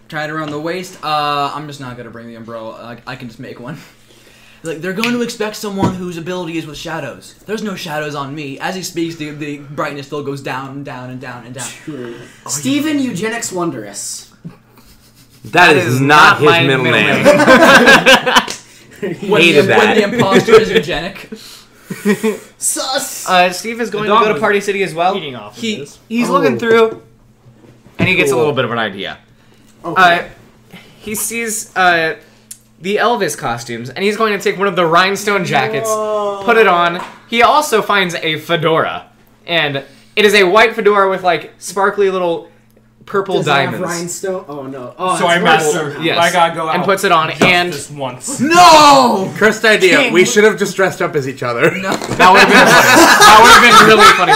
Tied around the waist. I'm just not gonna bring the umbrella. I can just make one. Like, they're going to expect someone whose ability is with shadows. There's no shadows on me. As he speaks, the brightness still goes down and down and down and down. True. Stephen Eugenics Wondrous. that is not his my middle middle name. When Hated the, when the that. imposter is eugenic. Sus! Steve is going The to dog go to was Party City as well. Eating off of this. He's Oh. looking through, and he gets a Cool. little bit of an idea. Okay. He sees the Elvis costumes, and he's going to take one of the rhinestone jackets, put it on. He also finds a fedora, and it is a white fedora with like sparkly little purple Does it have diamonds. rhinestone? Oh no. Oh, So it's I worse master. somehow. Yes. I gotta go out And puts it on, just and this once. No! Cursed idea. King. We should have just dressed up as each other. No. That would have been funny. That would have been really funny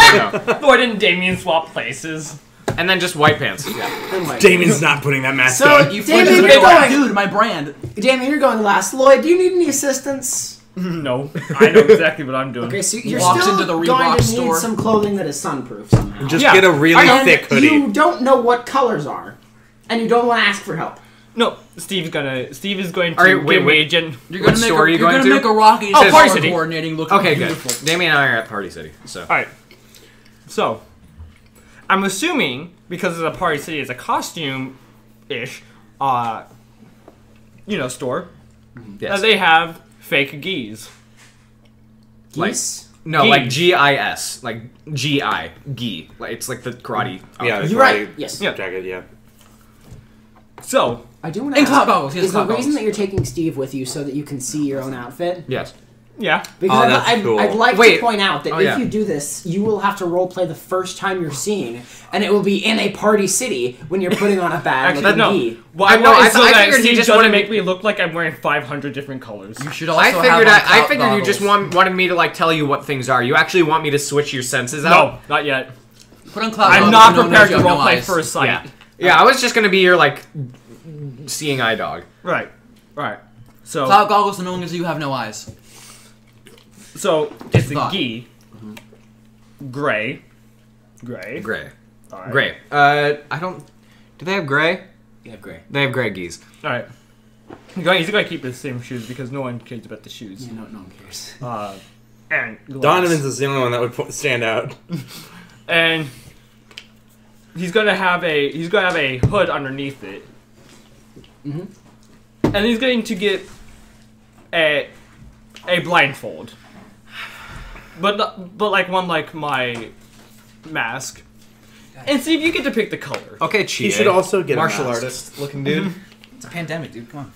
to know. Why didn't Damien swap places? And then just white pants. Yeah. Oh my Damien's not putting that mask So, on. You Damien, freaking you're going. dude, my brand. Damien, you're going last. Lloyd, do you need any assistance? No, I know exactly what I'm doing. Okay, so you're Walks still into the going Reebok to store. need some clothing that is sunproof somehow. Just Yeah, get a really And thick hoodie. you don't know what colors are, and you don't want to ask for help. No, Steve is going to All right, wait, give wait. me agent. You're gonna What make store are you you're going gonna to? make a Rocky Oh, Party color City. coordinating look Okay, beautiful. good. Damien and I are at Party City, so. Alright. So, I'm assuming, because of the Party City is a costume-ish, store. Yes. They have fake geese. Geese? No, Gi. like GIS, like GI, gi. Like it's like the karate. Yeah, outfit. the You're right. karate Yes. jacket. Yeah. So, I do want to And ask, cloud goggles. He has is the cloud reason goggles. that you're taking Steve with you so that you can see your own outfit? Yes. yeah. Because Oh, I'd, that's I'd, cool. I'd like Wait. to point out that Oh, if yeah. you do this, you will have to roleplay the first time you're seen, and it will be in a party city when you're putting on a bad Actually, looking no. gi. Why? No, I figured he Steve just doesn't wanted make me look like I'm wearing 500 different colors. You should also I figured have I cloud figured you just goggles. wanted me to like tell you what things are. You actually want me to switch your senses No, out? not yet. Put on cloud I'm goggles not so no one prepared to knows you have no roleplay eyes. first sight. Yeah. Yeah, I was just gonna be your like seeing eye dog. Right. So, Cloud goggles so no one knows you have no eyes. it's a Thought. gi. Gray. Gray. All right. Gray. I don't. Do they have gray? Yeah, great. They have gray geese. All right. He's going to keep the same shoes because no one cares about the shoes. Yeah, no one cares. And gloves. Donovan's the only one that would stand out. And he's gonna have a hood underneath it. Mhm. And he's going to get a blindfold. But like one like my mask. And see if you get to pick the color. Okay, He Chie. should also get martial a mask. artist looking dude. It's a pandemic, dude. Come on.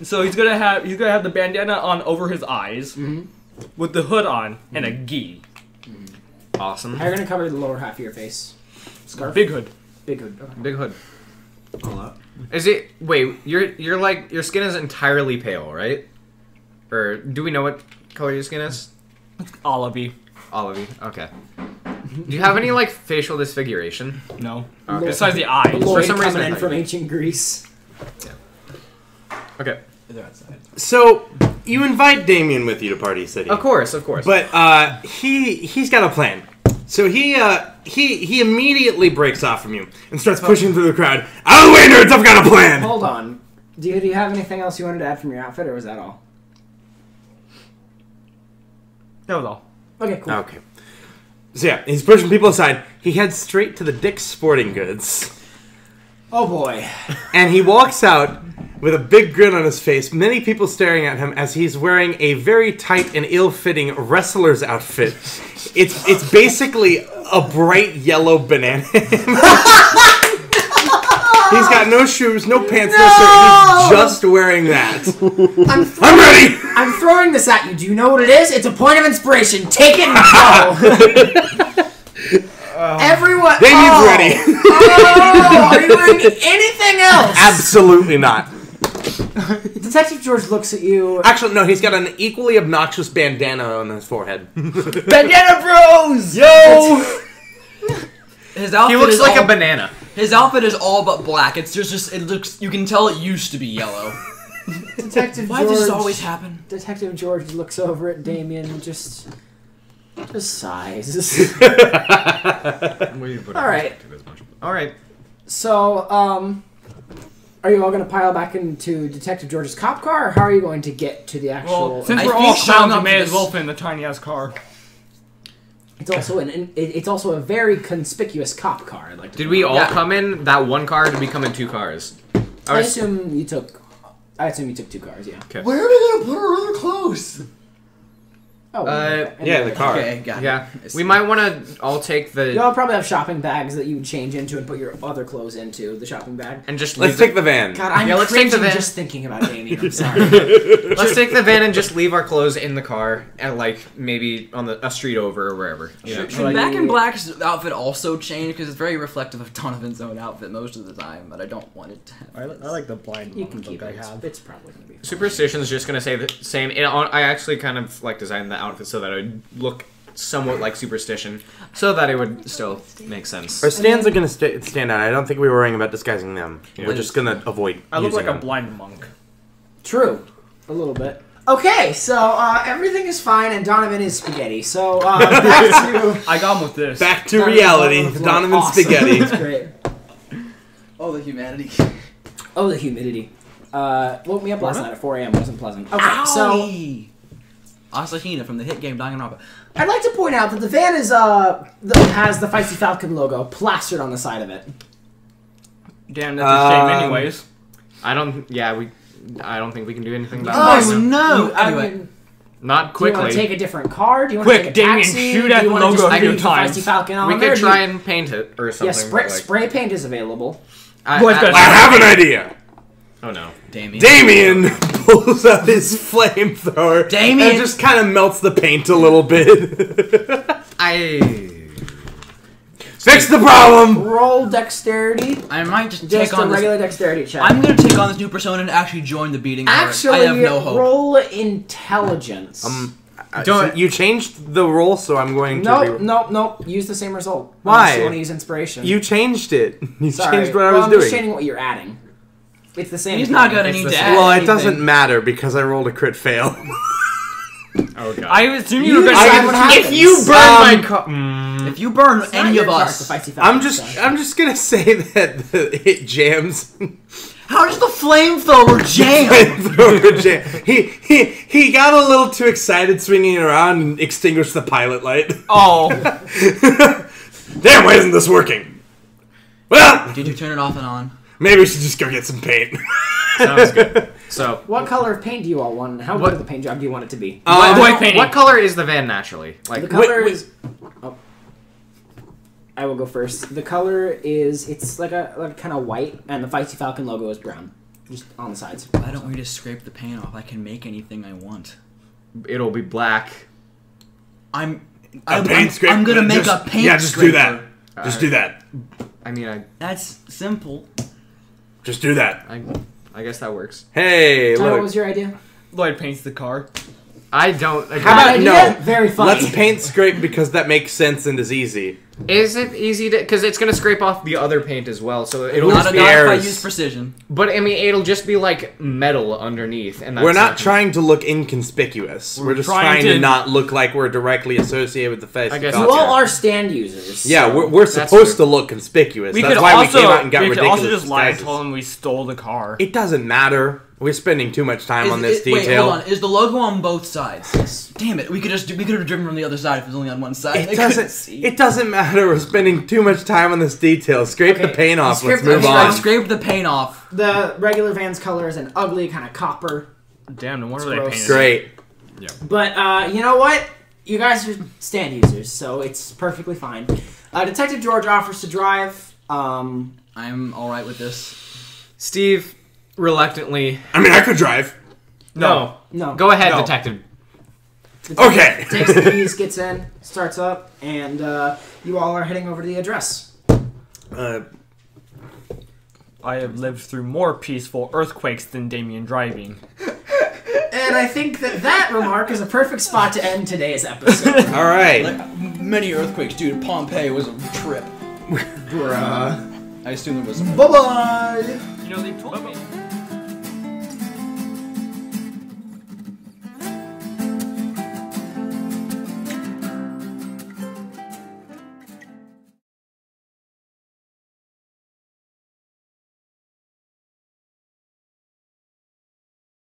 So he's gonna have the bandana on over his eyes Mm-hmm. with the hood on and a gi. Awesome. How are you going to cover the lower half of your face? Scarf? Big hood. Big hood. Okay. Big hood. Pull up. Is it? Wait, you're like your skin is entirely pale, right? Or do we know what color your skin is? Olivey. Olivey. Okay. Do you have any like facial disfiguration? No. Okay. Besides the eyes. Lloyd some reason coming I in thought from you- ancient Greece. Okay. They're outside. So you invite Damien with you to Party City, Of course, of course. but he's got a plan. So he immediately breaks off from you and starts pushing through the crowd. Out of the way, nerds! I've got a plan. Hold on. Do you have anything else you wanted to add from your outfit, or was that all? That was all. Okay, cool. Okay. So yeah, he's pushing people aside. He heads straight to the Dick's Sporting Goods. Oh boy. And he walks out with a big grin on his face, many people staring at him as he's wearing a very tight and ill-fitting wrestler's outfit. It's basically a bright yellow banana. He's got no shoes, no pants, no shirt. He's just wearing that. I'm ready! I'm throwing this at you. Do you know what it is? It's a point of inspiration. Take it and go. Everyone. Damien's ready. Oh, are you wearing anything else? Absolutely not. Detective George looks at you. Actually, no, he's got an equally obnoxious bandana on his forehead. Bandana Bros! Yo! His outfit he looks is like all, a banana. His outfit is all but black. It's just it looks. You can tell it used to be yellow. Detective Why George. does this always happen? Detective George looks over at Damien and just sighs. All right. All right. So, are you all going to pile back into Detective George's cop car, or how are you going to get to the actual? Well, since I we're think all showing clowns, up we may to as well this- fit in the tiny ass car. It's also it's also a very conspicuous cop car. I'd like to Did point we out. all come in that one car? Or did we come in two cars? I assume you took 2 cars. Yeah. Where are we gonna put our other clothes? Oh. Yeah, the car. Okay, got Yeah. it. We might want to all take the Y'all probably have shopping bags that you would change into and put your other clothes into the shopping bag. and just Let's leave take the van. God, I'm Yeah, let's take the cringing van. just thinking about Damien. I'm sorry. Let's take the van and just leave our clothes in the car and like maybe on a street over or wherever. Should Like- Back in Black's outfit also change because it's very reflective of Donovan's own outfit most of the time, but I don't want it to have. I like the blind You can look keep I it. have. It's probably gonna be fine. Superstition's just gonna say the same. I actually kind of like designed the outfit so that it would look somewhat like Superstition, so that it would still make sense. Our stands are going to stand out. I don't think we were worrying about disguising them. Yeah. We're just going to avoid I look using like a them. blind monk. True, a little bit. Okay, so everything is fine, and Donovan is spaghetti. So back to I got him with this. Back to reality. Donovan Awesome. Spaghetti. That's great. Oh, the humanity. Oh, the humidity. Woke me up last night at 4 a.m. Wasn't pleasant. Okay, so Asahina from the hit game Danganronpa. I'd like to point out that the van is has the Feisty Falcon logo plastered on the side of it. Damn, that's a shame. Um, Anyways, I don't. Yeah, we I don't think we can do anything about Oh this. no! I Anyway, mean, Not do you want quickly. to take a different car? Do you want Quick, to take a Damien, taxi? shoot Do at you the want to logo just a few leave the times. Feisty Falcon on We there? could try and paint it or something. Yeah, spray, but, like, spray paint is available. What's better? I have an idea. Oh no. Damien. Damien pulls out his flamethrower Damien! and just kind of melts the paint a little bit. Fix the problem! Roll dexterity. I might just Just take a on this. regular dexterity check. I'm gonna take on this new persona and actually join the beating heart. Actually, I have no hope. roll intelligence. Don't you changed the roll, so I'm going to. Nope. Use the same result. Why? Unless you want to use inspiration. You changed it. You Sorry. changed what I Well, was I'm doing. just changing what you're adding. It's the same. He's thing. not gonna It's need the to same. add Well, it anything. doesn't matter because I rolled a crit fail. Oh god. I assume You you were going decide to what get happens. if you burn my car. If you burn It's not any your of cross, us, the Feisty Falcon, so. I'm just gonna say that it jams. how does the flamethrower jam? Flamethrower jam. He got a little too excited swinging around and extinguished the pilot light. Oh. Damn, why isn't this working? Well, Did you turn it off and on? maybe we should just go get some paint. Sounds good. So, What color of paint do you all want? And how good of the paint job do you want it to be? White painting. what color is the van naturally? Like, The color wait. is. Oh. I will go first. The color is it's like a kind of white, and the Feisty Falcon logo is brown, just on the sides. Why don't we just scrape the paint off? I can make anything I want. it'll be black. I'm paint scraper. I'm gonna make Just- a paint Yeah, just scraper. do that. Just do that. I mean, That's simple. Just do that. I guess that works. Hey, Tyler, what look. was your idea? Lloyd paints the car. I don't. How about Bad no? idea? Very funny. Let's paint scrape because that makes sense and is easy. Is it easy to? Because it's gonna scrape off the other paint as well, so it'll Not just enough be. if I airs. use precision. But I mean, it'll just be like metal underneath, and that's We're not trying to look inconspicuous. We're just trying to not look like we're directly associated with the face. I guess You that's all fair. are stand users. Yeah, so- we're That's supposed true. to look conspicuous. We That's could why also, we came out and got we could ridiculous also just lie and disguises. tell them we stole the car. It doesn't matter. We're spending too much time on this Wait, detail. hold on. Is the logo on both sides? Damn it! We could have driven from the other side if it was only on one side. I It couldn't doesn't. see. It doesn't matter. We're spending too much time on this detail. Scrape the Okay, paint off. scrape Let's the move paint on. off. Scrape the paint off. The regular van's color is an ugly kind of copper. Damn, no wonder It's they gross. painted it. Great. But you know what? You guys are stand users, so it's perfectly fine. Detective George offers to drive. I'm all right with this. Steve, reluctantly. I mean, I could drive. No. No. Go ahead, No. detective. Okay. Takes the keys, gets in, starts up, and you all are heading over to the address. I have lived through more peaceful earthquakes than Damien driving. And I think that remark is a perfect spot to end today's episode. All right. Like, many earthquakes, dude. Pompeii was a trip. Bruh. I assume it was. Bye-bye! You know, they told me.